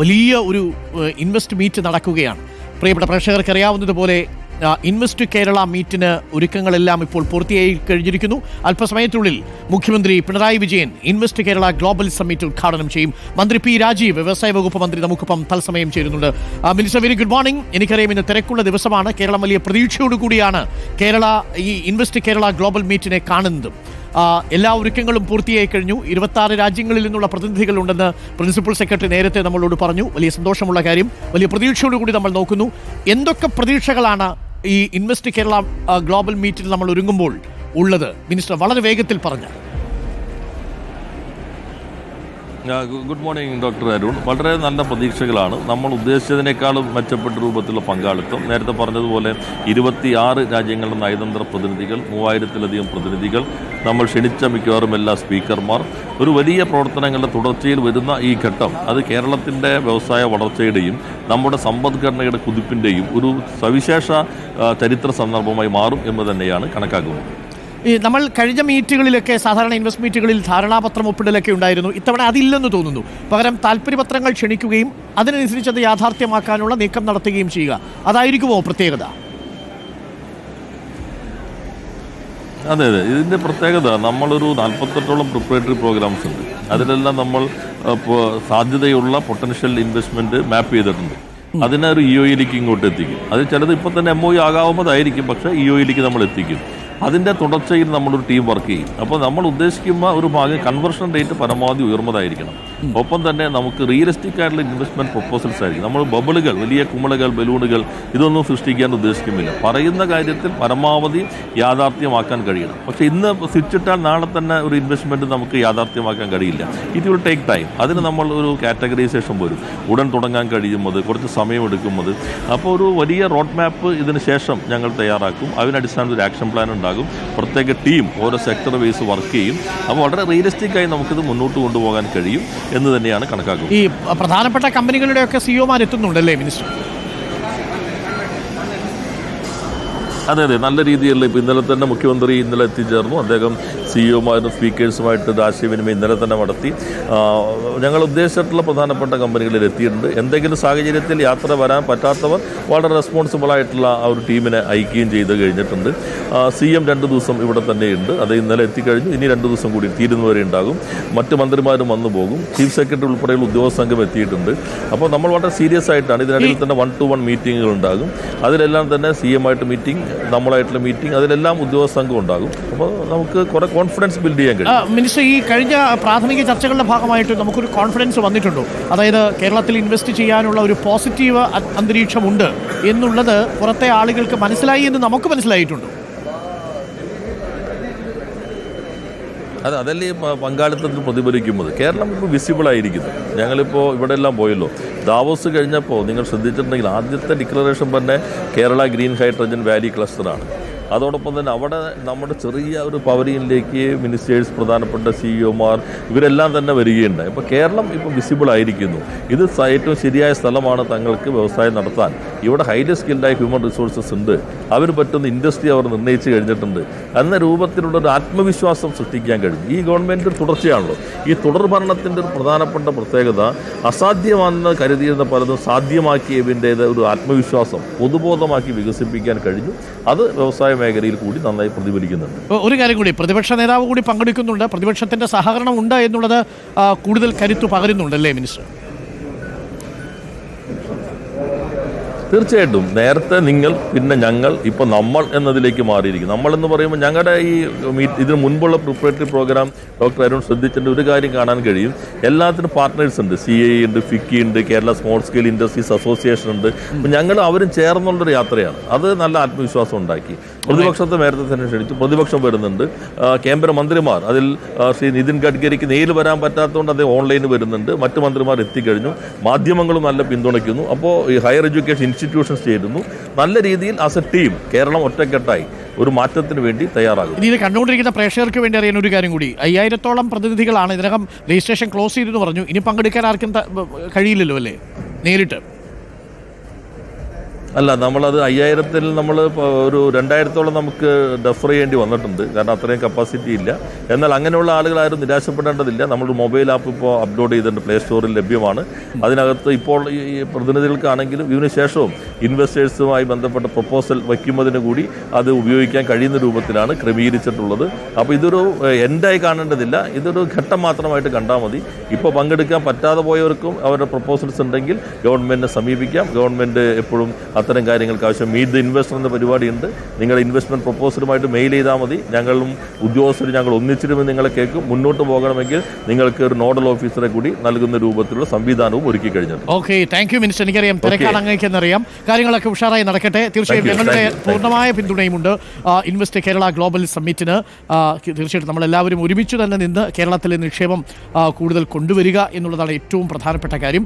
വലിയ ഒരു invest meet നടക്കുകയാണ്. പ്രിയപ്പെട്ട പ്രേക്ഷകർക്ക് അറിയാവുന്നതുപോലെ ഇൻവെസ്റ്റ് കേരള മീറ്റിന് ഒരുക്കങ്ങളെല്ലാം ഇപ്പോൾ പൂർത്തിയായി കഴിഞ്ഞിരിക്കുന്നു. അല്പസമയത്തിനുള്ളിൽ മുഖ്യമന്ത്രി Pinarayi Vijayan invest Kerala global summit ഉദ്ഘാടനം ചെയ്യും. മന്ത്രി പി രാജീവ്, വ്യവസായ വകുപ്പ് മന്ത്രി, നമുക്കൊപ്പം തത്സമയം ചേരുന്നുണ്ട്. Minister, very good morning. എനിക്കറിയാം ഇന്ന് തിരക്കുള്ള ദിവസമാണ്. കേരളം വലിയ പ്രതീക്ഷയോടുകൂടിയാണ് ഈ ഇൻവെസ്റ്റ് കേരള ഗ്ലോബൽ മീറ്റിനെ കാണുന്നതും. എല്ലാ ഒരുക്കങ്ങളും പൂർത്തിയായി കഴിഞ്ഞു. 26 രാജ്യങ്ങളിൽ നിന്നുള്ള പ്രതിനിധികളുണ്ടെന്ന് പ്രിൻസിപ്പൽ സെക്രട്ടറി നേരത്തെ നമ്മളോട് പറഞ്ഞു. വലിയ സന്തോഷമുള്ള കാര്യം. വലിയ പ്രതീക്ഷയോടുകൂടി നമ്മൾ നോക്കുന്നു. എന്തൊക്കെ പ്രതീക്ഷകളാണ് ഈ ഇൻവെസ്റ്റ് കേരള ഗ്ലോബൽ മീറ്റിൽ നമ്മൾ ഒരുങ്ങുമ്പോൾ ഉള്ളത്? മിനിസ്റ്റർ വളരെ വേഗത്തിൽ പറഞ്ഞു. Good morning doctor Arun. വളരെ നല്ല പ്രതീക്ഷകളാണ്. നമ്മൾ ഉദ്ദേശിച്ചതിനേക്കാളും മെച്ചപ്പെട്ട രൂപത്തിലുള്ള പങ്കാളിത്തം. നേരത്തെ പറഞ്ഞതുപോലെ 26 രാജ്യങ്ങളുടെ നയതന്ത്ര പ്രതിനിധികൾ, 3000-ലധികം പ്രതിനിധികൾ, നമ്മൾ ക്ഷണിച്ച മിക്കവാറും എല്ലാ സ്പീക്കർമാർ, ഒരു വലിയ പ്രവർത്തനങ്ങളുടെ തുടർച്ചയിൽ വരുന്ന ഈ ഘട്ടം അത് കേരളത്തിൻ്റെ വ്യവസായ വളർച്ചയുടെയും നമ്മുടെ സമ്പദ്ഘടനയുടെ കുതിപ്പിൻ്റെയും ഒരു സവിശേഷ ചരിത്ര സന്ദർഭമായി മാറും എന്ന് തന്നെയാണ് കണക്കാക്കുന്നത്. നമ്മൾ കഴിഞ്ഞ മീറ്റുകളിലൊക്കെ സാധാരണ ഇൻവെസ്റ്റ് മീറ്റുകളിൽ ധാരണാപത്രം ഒപ്പിടലൊക്കെ ഉണ്ടായിരുന്നു. ഇത്തവണ അതില്ലെന്ന് തോന്നുന്നു. പകരം താല്പര്യപത്രങ്ങൾ ക്ഷണിക്കുകയും അതിനനുസരിച്ച് അത് യാഥാർത്ഥ്യമാക്കാനുള്ള നീക്കം നടത്തുകയും ചെയ്യുക, അതായിരിക്കുമോ പ്രത്യേകത? അതെ, ഇതിൻ്റെ പ്രത്യേകത, നമ്മളൊരു 48ഓളം പ്രിപ്പറേറ്ററി പ്രോഗ്രാംസ് ഉണ്ട്. അതിലെല്ലാം നമ്മൾ സാധ്യതയുള്ള പൊട്ടൻഷ്യൽ ഇൻവെസ്റ്റ്മെൻറ്റ് മാപ്പ് ചെയ്തിട്ടുണ്ട്. അതിനെ ഒരു EOEലേക്ക് ഇങ്ങോട്ട് എത്തിക്കും. അത് ചിലത് ഇപ്പോൾ തന്നെ MOU ആകാവുന്നതായിരിക്കും, പക്ഷേ EOEലേക്ക് നമ്മൾ എത്തിക്കും. അതിൻ്റെ തുടർച്ചയിൽ നമ്മളൊരു ടീം വർക്ക് ചെയ്യും. അപ്പോൾ നമ്മൾ ഉദ്ദേശിക്കുന്ന ഒരു ഭാഗം കൺവേർഷൻ റേറ്റ് പരമാവധി ഉയർന്നതായിരിക്കണം. ഒപ്പം തന്നെ നമുക്ക് റിയലിസ്റ്റിക് ആയിട്ടുള്ള ഇൻവെസ്റ്റ്മെൻറ്റ് പ്രൊപ്പോസൽസ് ആയിരിക്കും. നമ്മൾ ബബിളുകൾ, വലിയ കുമിളകൾ, ബലൂണുകൾ ഇതൊന്നും സൃഷ്ടിക്കാൻ ഉദ്ദേശിക്കുന്നില്ല. പറയുന്ന കാര്യത്തിൽ പരമാവധി യാഥാർത്ഥ്യമാക്കാൻ കഴിയണം. പക്ഷേ ഇന്ന് സ്വിച്ചിട്ടാൽ നാളെ തന്നെ ഒരു ഇൻവെസ്റ്റ്മെൻറ്റ് നമുക്ക് യാഥാർത്ഥ്യമാക്കാൻ കഴിയില്ല. It will take time. അതിന് നമ്മൾ ഒരു കാറ്റഗറൈസേഷൻ വരും. ഉടൻ തുടങ്ങാൻ കഴിയുന്നത്, കുറച്ച് സമയമെടുക്കുന്നത്. അപ്പോൾ ഒരു വലിയ റോഡ് മാപ്പ് ഇതിന് ശേഷം ഞങ്ങൾ തയ്യാറാക്കും. അതിനടിസ്ഥാനത്തിൽ ഒരു ആക്ഷൻ പ്ലാൻ ഉണ്ടാകും. പ്രത്യേക ടീം ഓരോ സെക്ടർ ബേസ് വർക്ക് ചെയ്യും. അപ്പോൾ വളരെ റിയലിസ്റ്റിക്കായി നമുക്കിത് മുന്നോട്ട് കൊണ്ടുപോകാൻ കഴിയും എന്ന് തന്നെയാണ് കണക്കാക്കുന്നത്. ഈ പ്രധാനപ്പെട്ട കമ്പനികളുടെയൊക്കെ സിഇഒമാർ എത്തുന്നുണ്ടല്ലേ മിനിസ്റ്റർ? അതെ, നല്ല രീതിയിൽ ഇപ്പോൾ ഇന്നലെ തന്നെ മുഖ്യമന്ത്രി ഇന്നലെ എത്തിച്ചേർന്നു. അദ്ദേഹം സിഇഒമാരും സ്പീക്കേഴ്സുമായിട്ട് ആശയവിനിമയം ഇന്നലെ തന്നെ നടത്തി. ഞങ്ങൾ ഉദ്ദേശിച്ചിട്ടുള്ള പ്രധാനപ്പെട്ട കമ്പനികളിൽ എത്തിയിട്ടുണ്ട്. എന്തെങ്കിലും സാഹചര്യത്തിൽ യാത്ര വരാൻ പറ്റാത്തവർ വളരെ റെസ്പോൺസിബിളായിട്ടുള്ള ആ ഒരു ടീമിനെ അയക്കുകയും ചെയ്ത് കഴിഞ്ഞിട്ടുണ്ട്. CM 2 ദിവസം ഇവിടെ തന്നെയുണ്ട്. അത് ഇന്നലെ എത്തിക്കഴിഞ്ഞു. ഇനി 2 ദിവസം കൂടി തീരുന്നവരെ ഉണ്ടാകും. മറ്റ് മന്ത്രിമാരും വന്നു പോകും. ചീഫ് സെക്രട്ടറി ഉൾപ്പെടെയുള്ള ഉദ്യോഗസ്ഥ സംഘം എത്തിയിട്ടുണ്ട്. അപ്പോൾ നമ്മൾ വളരെ സീരിയസ് ആയിട്ടാണ്. ഇതിനിടയിൽ തന്നെ 1-to-1 മീറ്റിങ്ങുകൾ ഉണ്ടാകും. അതിലെല്ലാം തന്നെ CM ആയിട്ട് മീറ്റിംഗ്, നമ്മളായിട്ടുള്ള മീറ്റിംഗ്, അതിലെല്ലാം ഉദ്യോഗസ്ഥ സംഘം ഉണ്ടാകും. അപ്പോൾ നമുക്ക് കുറേ കോൺഫിഡൻസ് ബിൽഡ് ചെയ്യാൻ കഴിയും. മിനിസ്റ്റർ, ഈ കഴിഞ്ഞ പ്രാഥമിക ചർച്ചകളുടെ ഭാഗമായിട്ട് നമുക്കൊരു കോൺഫിഡൻസ് വന്നിട്ടുണ്ടോ? അതായത് കേരളത്തിൽ ഇൻവെസ്റ്റ് ചെയ്യാനുള്ള ഒരു പോസിറ്റീവ് അന്തരീക്ഷമുണ്ട് എന്നുള്ളത് പുറത്തെ ആളുകൾക്ക് മനസ്സിലായി എന്ന് നമുക്ക് മനസ്സിലായിട്ടുണ്ടോ? അതല്ലേ പങ്കാളിത്തത്തിൽ പ്രതിഫലിക്കുന്നത്. കേരളം ഇപ്പോൾ വിസിബിളായിരിക്കുന്നു. ഞങ്ങളിപ്പോൾ ഇവിടെ എല്ലാം പോയല്ലോ. ദാവോസ് കഴിഞ്ഞപ്പോൾ നിങ്ങൾ ശ്രദ്ധിച്ചിട്ടുണ്ടെങ്കിൽ ആദ്യത്തെ ഡിക്ലറേഷൻ തന്നെ കേരള ഗ്രീൻ ഹൈഡ്രജൻ വാലി ക്ലസ്റ്ററാണ്. അതോടൊപ്പം തന്നെ അവിടെ നമ്മുടെ ചെറിയ ഒരു പവലിയനിലേക്ക് മിനിസ്റ്റേഴ്സ്, പ്രധാനപ്പെട്ട CEOമാർ ഇവരെല്ലാം തന്നെ വരികയുണ്ടായി. അപ്പോൾ കേരളം ഇപ്പോൾ വിസിബിൾ ആയിരിക്കുന്നു. ഇത് ഏറ്റവും ശരിയായ സ്ഥലമാണ് തങ്ങൾക്ക് വ്യവസായം നടത്താൻ. ഇവിടെ ഹൈലി സ്കിൽഡായ ഹ്യൂമൻ റിസോഴ്സസ് ഉണ്ട്. അവർ പറ്റുന്ന ഇൻഡസ്ട്രി അവർ നിർണ്ണയിച്ച് കഴിഞ്ഞിട്ടുണ്ട് എന്ന രൂപത്തിലുള്ളൊരു ആത്മവിശ്വാസം സൃഷ്ടിക്കാൻ കഴിയും. ഈ ഗവൺമെൻറ് തുടർച്ചയാണല്ലോ. ഈ തുടർ ഭരണത്തിൻ്റെ ഒരു പ്രധാനപ്പെട്ട പ്രത്യേകത, അസാധ്യമാണെന്ന് കരുതിയിരുന്ന പലതും സാധ്യമാക്കിയതിൻ്റേത് ഒരു ആത്മവിശ്വാസം പൊതുബോധമാക്കി വികസിപ്പിക്കാൻ കഴിഞ്ഞു. അത് വ്യവസായ മേഖലയിൽ കൂടി നന്നായി പ്രതിഫലിക്കുന്നുണ്ട്. ഒരു കാര്യം കൂടി, പ്രതിപക്ഷ നേതാവ് കൂടി പങ്കെടുക്കുന്നുണ്ട്. പ്രതിപക്ഷത്തിന്റെ സഹകരണം ഉണ്ട് എന്നുള്ളത് കൂടുതൽ കരുത്തു പകരുന്നുണ്ടല്ലേ മിനിസ്റ്റർ? തീർച്ചയായിട്ടും. നേരത്തെ നിങ്ങൾ, പിന്നെ ഞങ്ങൾ, ഇപ്പോൾ നമ്മൾ എന്നതിലേക്ക് മാറിയിരിക്കും. നമ്മളെന്ന് പറയുമ്പോൾ ഞങ്ങളുടെ ഈ ഇതിന് മുൻപുള്ള പ്രിപ്പറേറ്ററി പ്രോഗ്രാം ഡോക്ടർ അരുൺ ശ്രദ്ധിച്ചിട്ട് ഒരു കാര്യം കാണാൻ കഴിയും. എല്ലാത്തിനും പാർട്ട്നേഴ്സ് ഉണ്ട്. CII ഉണ്ട്, FICCI ഉണ്ട്, Kerala small scale industries association ഉണ്ട്. അപ്പോൾ ഞങ്ങൾ അവരും ചേർന്നുള്ളൊരു യാത്രയാണ്. അത് നല്ല ആത്മവിശ്വാസം ഉണ്ടാക്കി. പ്രതിപക്ഷത്തെ നേരത്തെ തന്നെ ക്ഷണിച്ചു. പ്രതിപക്ഷം വരുന്നുണ്ട്. കേന്ദ്ര മന്ത്രിമാർ, അതിൽ ശ്രീ നിതിൻ ഗഡ്കരിക്ക് നേരിൽ വരാൻ പറ്റാത്തതുകൊണ്ട് അദ്ദേഹം ഓൺലൈനിൽ വരുന്നുണ്ട്. മറ്റ് മന്ത്രിമാർ എത്തിക്കഴിഞ്ഞു. മാധ്യമങ്ങളും നല്ല പിന്തുണയ്ക്കുന്നു. അപ്പോൾ ഈ ഹയർ എഡ്യൂക്കേഷൻ ഇൻസ്റ്റിറ്റ്യൂഷൻസ് ചെയ്യുന്നു. നല്ല രീതിയിൽ ആസ് എ ടീം കേരളം ഒറ്റക്കെട്ടായി ഒരു മാറ്റത്തിന് വേണ്ടി തയ്യാറാകും. ഇനി ഇത് കണ്ടുകൊണ്ടിരിക്കുന്ന പ്രേക്ഷകർക്ക് വേണ്ടി അറിയാൻ ഒരു കാര്യം കൂടി, 5000-ഓളം പ്രതിനിധികളാണ്. ഇതിനകം രജിസ്ട്രേഷൻ ക്ലോസ് ചെയ്തെന്ന് പറഞ്ഞു. ഇനി പങ്കെടുക്കാൻ ആർക്കും കഴിയില്ലല്ലോ അല്ലേ നേരിട്ട്? അല്ല, നമ്മളത് 5000-ൽ നമ്മൾ ഒരു 2000-ഓളം നമുക്ക് ഡെഫർ ചെയ്യേണ്ടി വന്നിട്ടുണ്ട്. കാരണം അത്രയും കപ്പാസിറ്റി ഇല്ല. എന്നാൽ അങ്ങനെയുള്ള ആളുകളാരും നിരാശപ്പെടേണ്ടതില്ല. നമ്മൾ മൊബൈൽ ആപ്പ് ഇപ്പോൾ അപ്ലോഡ് ചെയ്തിട്ടുണ്ട്, പ്ലേ സ്റ്റോറിൽ ലഭ്യമാണ്. അതിനകത്ത് ഇപ്പോൾ ഈ പ്രതിനിധികൾക്കാണെങ്കിലും ഇതിനു ശേഷവും ഇൻവെസ്റ്റേഴ്സുമായി ബന്ധപ്പെട്ട പ്രപ്പോസൽ വയ്ക്കുന്നതിന് കൂടി അത് ഉപയോഗിക്കാൻ കഴിയുന്ന രൂപത്തിലാണ് ക്രമീകരിച്ചിട്ടുള്ളത്. അപ്പോൾ ഇതൊരു എൻഡായി കാണേണ്ടതില്ല, ഇതൊരു ഘട്ടം മാത്രമായിട്ട് കണ്ടാൽ മതി. ഇപ്പോൾ പങ്കെടുക്കാൻ പറ്റാതെ പോയവർക്കും അവരുടെ പ്രപ്പോസൽസ് ഉണ്ടെങ്കിൽ ഗവൺമെൻറ്റിനെ സമീപിക്കാം. ഗവൺമെൻറ് എപ്പോഴും അത്തരം കാര്യങ്ങൾക്ക് ആവശ്യം മീറ്റ് ദ ഇൻവെസ്റ്റർ എന്ന പരിപാടിയുണ്ട്. നിങ്ങളുടെ ഇൻവെസ്റ്റ്മെൻറ്റ് പ്രപ്പോസലുമായിട്ട് മെയിൽ ചെയ്താൽ മതി. ഞങ്ങളും ഉദ്യോഗസ്ഥരും ഞങ്ങൾ ഒന്നിച്ചിരുന്ന് നിങ്ങളെ കേൾക്കും. മുന്നോട്ട് പോകണമെങ്കിൽ നിങ്ങൾക്ക് ഒരു നോഡൽ ഓഫീസറെ കൂടി നൽകുന്ന രൂപത്തിലുള്ള സംവിധാനവും ഒരുക്കി കഴിഞ്ഞിട്ടുണ്ട്. Okay, thank you minister. എനിക്കറിയാം തിരക്കാണ് അങ്ങേക്കെന്നറിയാം. കാര്യങ്ങളൊക്കെ ഉഷാറായി നടക്കട്ടെ. തീർച്ചയായും ഞങ്ങളുടെ പൂർണ്ണമായ പിന്തുണയുമുണ്ട് ഇൻവെസ്റ്റ് കേരള ഗ്ലോബൽ സമ്മിറ്റിന്. തീർച്ചയായിട്ടും നമ്മളെല്ലാവരും ഒരുമിച്ച് തന്നെ നിന്ന് കേരളത്തിലെ നിക്ഷേപം കൂടുതൽ കൊണ്ടുവരിക എന്നുള്ളതാണ് ഏറ്റവും പ്രധാനപ്പെട്ട കാര്യം.